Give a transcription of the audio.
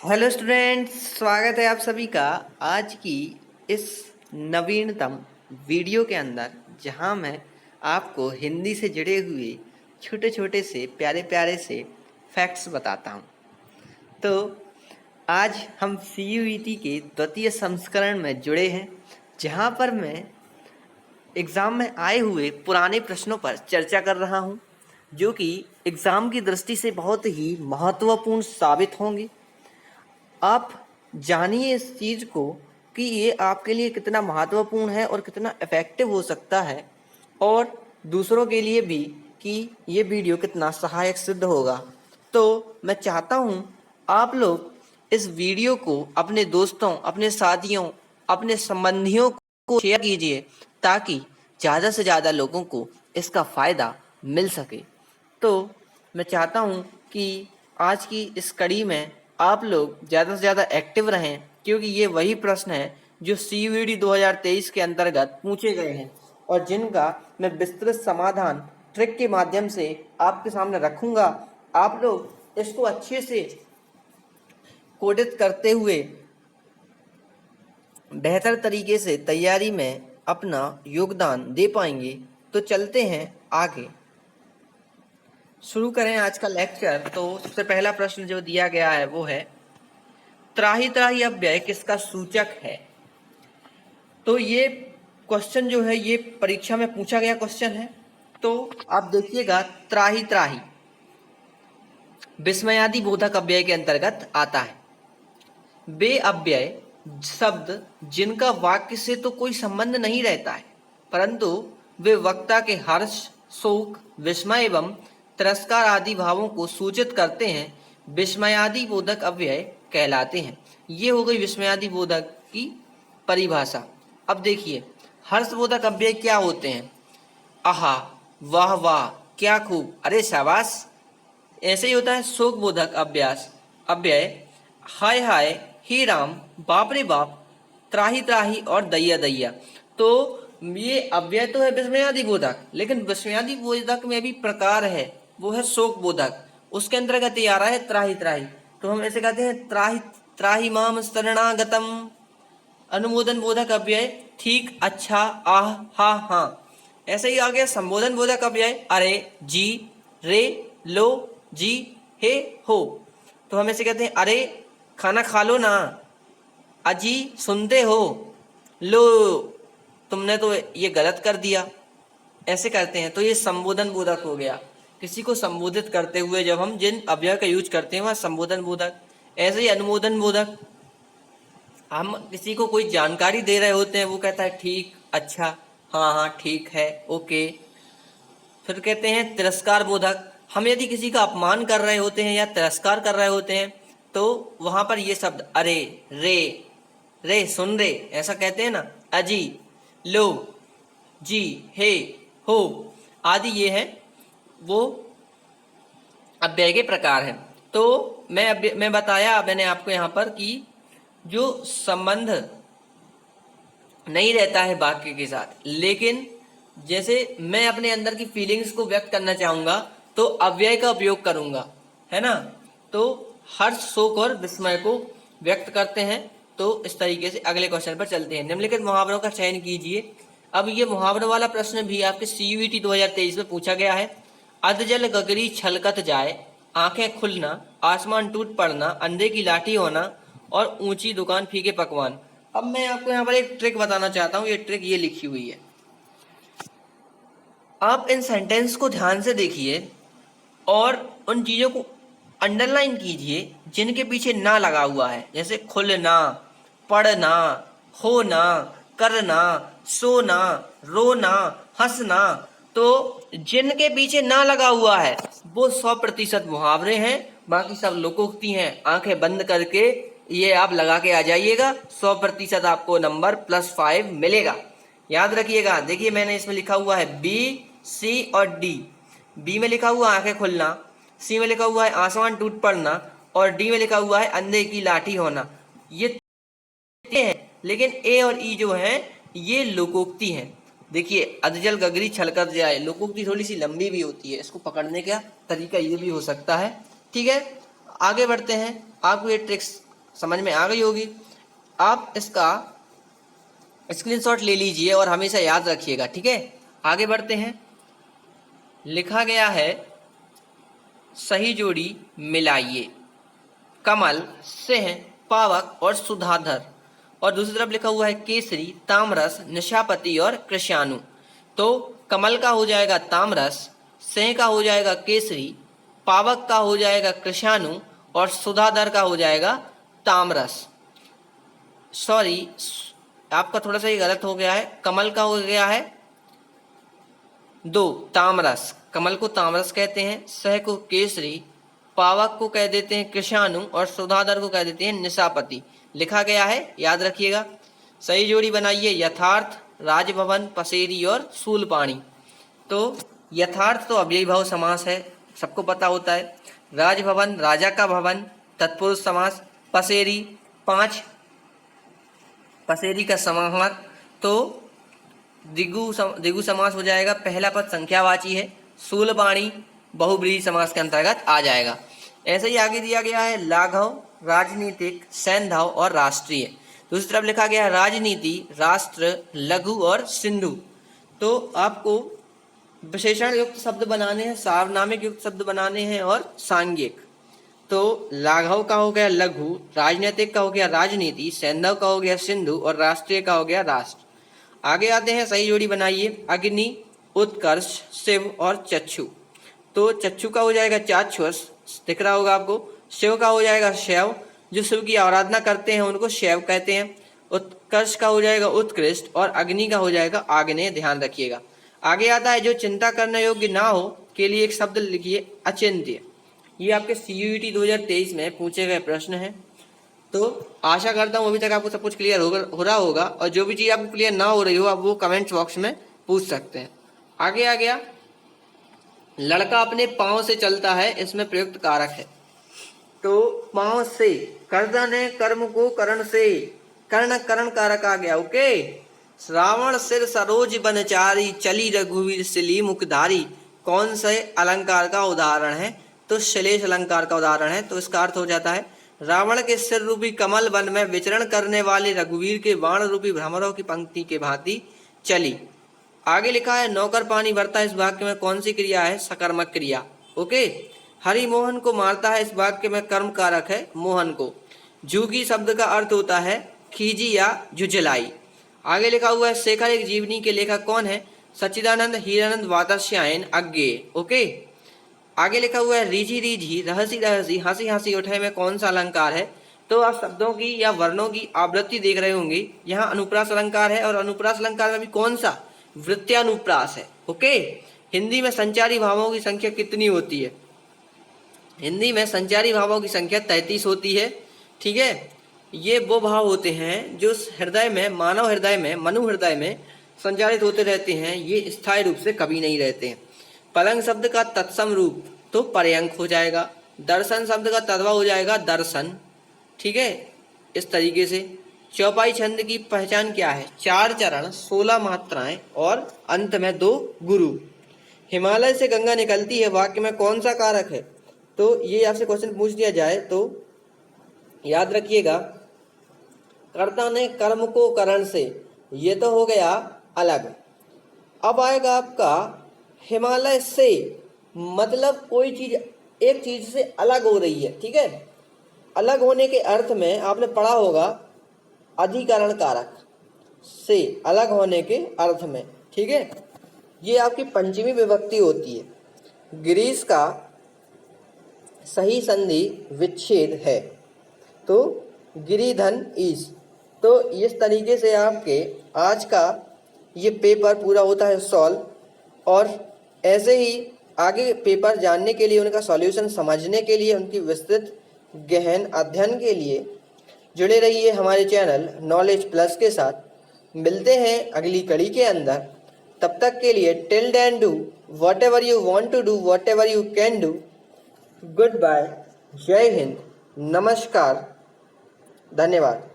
Hello students, स्वागत है आप सभी का आज की इस नवीनतम वीडियो के अंदर, जहां मैं आपको हिंदी से जुड़े हुए छोटे छोटे से प्यारे प्यारे से फैक्ट्स बताता हूं। तो आज हम CUET के द्वितीय संस्करण में जुड़े हैं, जहां पर मैं एग्ज़ाम में आए हुए पुराने प्रश्नों पर चर्चा कर रहा हूं, जो कि एग्ज़ाम की दृष्टि से बहुत ही महत्वपूर्ण साबित होंगे। आप जानिए इस चीज़ को कि ये आपके लिए कितना महत्वपूर्ण है और कितना इफ़ेक्टिव हो सकता है, और दूसरों के लिए भी कि ये वीडियो कितना सहायक सिद्ध होगा। तो मैं चाहता हूँ आप लोग इस वीडियो को अपने दोस्तों, अपने साथियों, अपने संबंधियों को शेयर कीजिए, ताकि ज़्यादा से ज़्यादा लोगों को इसका फ़ायदा मिल सके। तो मैं चाहता हूँ कि आज की इस कड़ी में आप लोग ज़्यादा से ज़्यादा एक्टिव रहें, क्योंकि ये वही प्रश्न हैं जो CUET 2023 के अंतर्गत पूछे गए हैं और जिनका मैं विस्तृत समाधान ट्रिक के माध्यम से आपके सामने रखूँगा। आप लोग इसको अच्छे से कोडित करते हुए बेहतर तरीके से तैयारी में अपना योगदान दे पाएंगे। तो चलते हैं आगे, शुरू करें आज का लेक्चर। तो सबसे पहला प्रश्न जो दिया गया है वो है, त्राही त्राही अव्यय किसका सूचक है। तो ये क्वेश्चन जो है ये परीक्षा में पूछा गया क्वेश्चन है। तो आप देखिएगा, त्राही त्राही विस्मयादि बोधक अव्यय के अंतर्गत आता है। वे अव्यय शब्द जिनका वाक्य से तो कोई संबंध नहीं रहता है, परंतु वे वक्ता के हर्ष, शोक, विस्मय एवं तिरस्कार आदि भावों को सूचित करते हैं, विस्मयादि बोधक अव्यय कहलाते हैं। ये हो गई विस्मयादि बोधक की परिभाषा। अब देखिए, हर्षबोधक अव्यय क्या होते हैं। आहा, वाह वाह, क्या खूब, अरे शाबाश, ऐसे ही होता है। शोक बोधक अभ्यास अव्यय हाय हाय, हे राम, बाप रे बाप, त्राही त्राही और दैया दैया। तो ये अव्यय तो है विस्मयादि बोधक, लेकिन विस्मयादि बोधक में भी प्रकार है, वो है शोक बोधक। उसके अंतर्गत ये आ रहा है त्राही त्राही। तो हम ऐसे कहते हैं, त्राही त्राही माम शरणागतम। अनुमोदन बोधक अव्यय ठीक, अच्छा, आह, हा, हाँ। ऐसे ही आ गया संबोधन बोधक अव्यय, अरे, जी, रे, लो, जी, हे, हो। तो हम ऐसे कहते हैं, अरे खाना खा लो ना, अजी सुनते हो, लो तुमने तो ये गलत कर दिया, ऐसे करते हैं। तो ये संबोधन बोधक हो गया। किसी को संबोधित करते हुए जब हम जिन अव्यय का यूज करते हैं वह संबोधन बोधक। ऐसे ही अनुमोदन बोधक, हम किसी को कोई जानकारी दे रहे होते हैं, वो कहता है ठीक, अच्छा, हाँ हाँ ठीक है, ओके। फिर कहते हैं तिरस्कार बोधक, हम यदि किसी का अपमान कर रहे होते हैं या तिरस्कार कर रहे होते हैं, तो वहां पर ये शब्द अरे, रे, रे सुन रे, ऐसा कहते हैं ना, अजी, लो, जी, हे, हो आदि, ये है वो अव्यय के प्रकार हैं। तो मैं बताया मैंने आपको यहाँ पर कि जो संबंध नहीं रहता है वाक्य के साथ, लेकिन जैसे मैं अपने अंदर की फीलिंग्स को व्यक्त करना चाहूंगा तो अव्यय का उपयोग करूंगा, है ना। तो हर्ष, शोक और विस्मय को व्यक्त करते हैं। तो इस तरीके से अगले क्वेश्चन पर चलते हैं। निम्नलिखित मुहावरों का चयन कीजिए। अब ये मुहावरों वाला प्रश्न भी आपके CUET 2023 में पूछा गया है। अधजल गगरी छलकत जाए, आंखें खुलना, आसमान टूट पड़ना, अंधे की लाठी होना और ऊंची दुकान फीके पकवान। अब मैं आपको यहाँ पर एक ट्रिक बताना चाहता हूँ। ये ट्रिक ये लिखी हुई है, आप इन सेंटेंस को ध्यान से देखिए और उन चीजों को अंडरलाइन कीजिए जिनके पीछे ना लगा हुआ है, जैसे खुलना, पढ़ना, होना, करना, सोना, रोना, हंसना। तो जिनके पीछे ना लगा हुआ है वो 100% मुहावरे हैं, बाकी सब लोकोक्ति हैं। आंखें बंद करके ये आप लगा के आ जाइएगा, 100% आपको नंबर +5 मिलेगा। याद रखिएगा। देखिए, मैंने इसमें लिखा हुआ है B, C और D। बी में लिखा हुआ आंखें खुलना, सी में लिखा हुआ है आसमान टूट पड़ना और डी में लिखा हुआ है अंधे की लाठी होना। ये हैं, लेकिन ए और ई जो हैं ये लोकोक्ति हैं। देखिए, अधजल गगरी छलकत जाए, लोकोक्ति थोड़ी सी लंबी भी होती है, इसको पकड़ने का तरीका ये भी हो सकता है। ठीक है, आगे बढ़ते हैं। आपको ये ट्रिक्स समझ में आ गई होगी। आप इसका स्क्रीनशॉट ले लीजिए और हमेशा याद रखिएगा, ठीक है। आगे बढ़ते हैं। लिखा गया है सही जोड़ी मिलाइए, कमल, सिंह, पावक और सुधाधर। और दूसरी तरफ लिखा हुआ है केसरी, तामरस, निशापति और कृष्याणु। तो कमल का हो जाएगा तामरस, सिंह का हो जाएगा केसरी, पावक का हो जाएगा कृष्याणु और सुधाधर का हो जाएगा तामरस। सॉरी, आपका थोड़ा सा ये गलत हो गया है। कमल का हो गया है 2 तामरस, कमल को तामरस कहते हैं, सह को केसरी, पावक को कह देते हैं कृष्णाणु और सुधाधर को कह देते हैं निशापति। लिखा गया है, याद रखिएगा। सही जोड़ी बनाइए यथार्थ, राजभवन, पसेरी और शूलपाणी। तो यथार्थ तो अव्ययी भाव समास है, सबको पता होता है। राजभवन राजा का भवन, तत्पुरुष समास। पसेरी 5 पसेरी का समाहार, तो द्विगु समास हो जाएगा, पहला पद संख्यावाची है। शूलपाणी बहुब्रीहि समास के अंतर्गत आ जाएगा। ऐसे ही आगे दिया गया है लाघव, राजनीतिक, सैंधव और राष्ट्रीय। दूसरी तरफ लिखा गया है राजनीति, राष्ट्र, लघु और सिंधु। तो आपको विशेषण युक्त शब्द बनाने हैं, सार्वनामिक युक्त शब्द बनाने हैं और सांज्ञिक। तो लाघव का हो गया लघु, राजनीतिक का हो गया राजनीति, सैंधव का हो गया सिंधु और राष्ट्रीय का हो गया राष्ट्र। आगे आते हैं, सही जोड़ी बनाइए अग्नि, उत्कर्ष, शिव और चक्षु। तो चक्षु का हो जाएगा चाक्षुष, दिख रहा होगा आपको। शिव का हो जाएगा शैव, जो शिव की आराधना करते हैं उनको शैव कहते हैं। उत्कर्ष का हो जाएगा उत्कृष्ट और अग्नि का हो जाएगा आग्नेय, ध्यान रखिएगा। आगे आता है जो चिंता करने योग्य ना हो के लिए एक शब्द लिखिए अचिंत्य। ये आपके CUET 2023 में पूछे गए प्रश्न हैं। तो आशा करता हूँ अभी तक आपको सब कुछ क्लियर हो रहा होगा, और जो भी चीज़ आपको क्लियर ना हो रही हो आप वो कमेंट बॉक्स में पूछ सकते हैं। आगे आ गया, लड़का अपने पाँव से चलता है, इसमें प्रयुक्त कारक है। तो पाँव से, कर्दन है कर्म को करण से, कर्ण करण कारक आ गया। ओके। श्रावण सिर सरोज बनचारी, चली रघुवीर सिली मुखधारी। कौन से अलंकार का उदाहरण है? तो श्लेष अलंकार का उदाहरण है। तो इसका अर्थ हो जाता है रावण के सिर रूपी कमल वन में विचरण करने वाले रघुवीर के बाण रूपी भ्रमरों की पंक्ति के भांति चली। आगे लिखा है नौकर पानी भरता है, इस वाक्य में कौन सी क्रिया है? सकर्मक क्रिया। ओके। हरि मोहन को मारता है, इस वाक्य में कर्म कारक है मोहन को। झुगी शब्द का अर्थ होता है खीजी या झुझलाई। आगे लिखा हुआ है शेखर एक जीवनी के लेखक कौन है? सच्चिदानंद हीरानंद वात्स्यायन अज्ञेय। ओके। आगे लिखा हुआ है रीझी रीझी, रहसी रहसी, हंसी हंसी उठे में कौन सा अलंकार है? तो आप शब्दों की या वर्णों की आवृत्ति देख रहे होंगे। यहाँ अनुप्रास अलंकार है, और अनुप्रास अलंकार में भी कौन सा? वृत्त्यानुप्रास है। ओके। हिंदी में संचारी भावों की संख्या कितनी होती है? हिंदी में संचारी भावों की संख्या 33 होती है। ठीक है। ये वो भाव होते हैं जो हृदय में, मानव हृदय में, मनु हृदय में संचारित होते रहते हैं। ये स्थायी रूप से कभी नहीं रहते हैं। पलंग शब्द का तत्सम रूप तो पर्यंक हो जाएगा। दर्शन शब्द का तद्भव हो जाएगा दर्शन। ठीक है। इस तरीके से चौपाई छंद की पहचान क्या है? 4 चरण, 16 मात्राएं और अंत में 2 गुरु। हिमालय से गंगा निकलती है, वाक्य में कौन सा कारक है? तो ये आपसे क्वेश्चन पूछ दिया जाए तो याद रखिएगा, कर्ता ने कर्म को करण से, ये तो हो गया अलग। अब आएगा आपका हिमालय से, मतलब कोई चीज एक चीज से अलग हो रही है। ठीक है। अलग होने के अर्थ में आपने पढ़ा होगा अधिकरण कारक से, अलग होने के अर्थ में। ठीक है। ये आपकी पंचमी विभक्ति होती है। गिरीश का सही संधि विच्छेद है, तो गिरिधन ईश। तो इस तरीके से आपके आज का ये पेपर पूरा होता है सॉल्व। और ऐसे ही आगे पेपर जानने के लिए, उनका सॉल्यूशन समझने के लिए, उनकी विस्तृत गहन अध्ययन के लिए जुड़े रहिए हमारे चैनल नॉलेज प्लस के साथ। मिलते हैं अगली कड़ी के अंदर। तब तक के लिए till then do whatever you want to do, whatever you can do. Goodbye, Jai Hind, नमस्कार, धन्यवाद।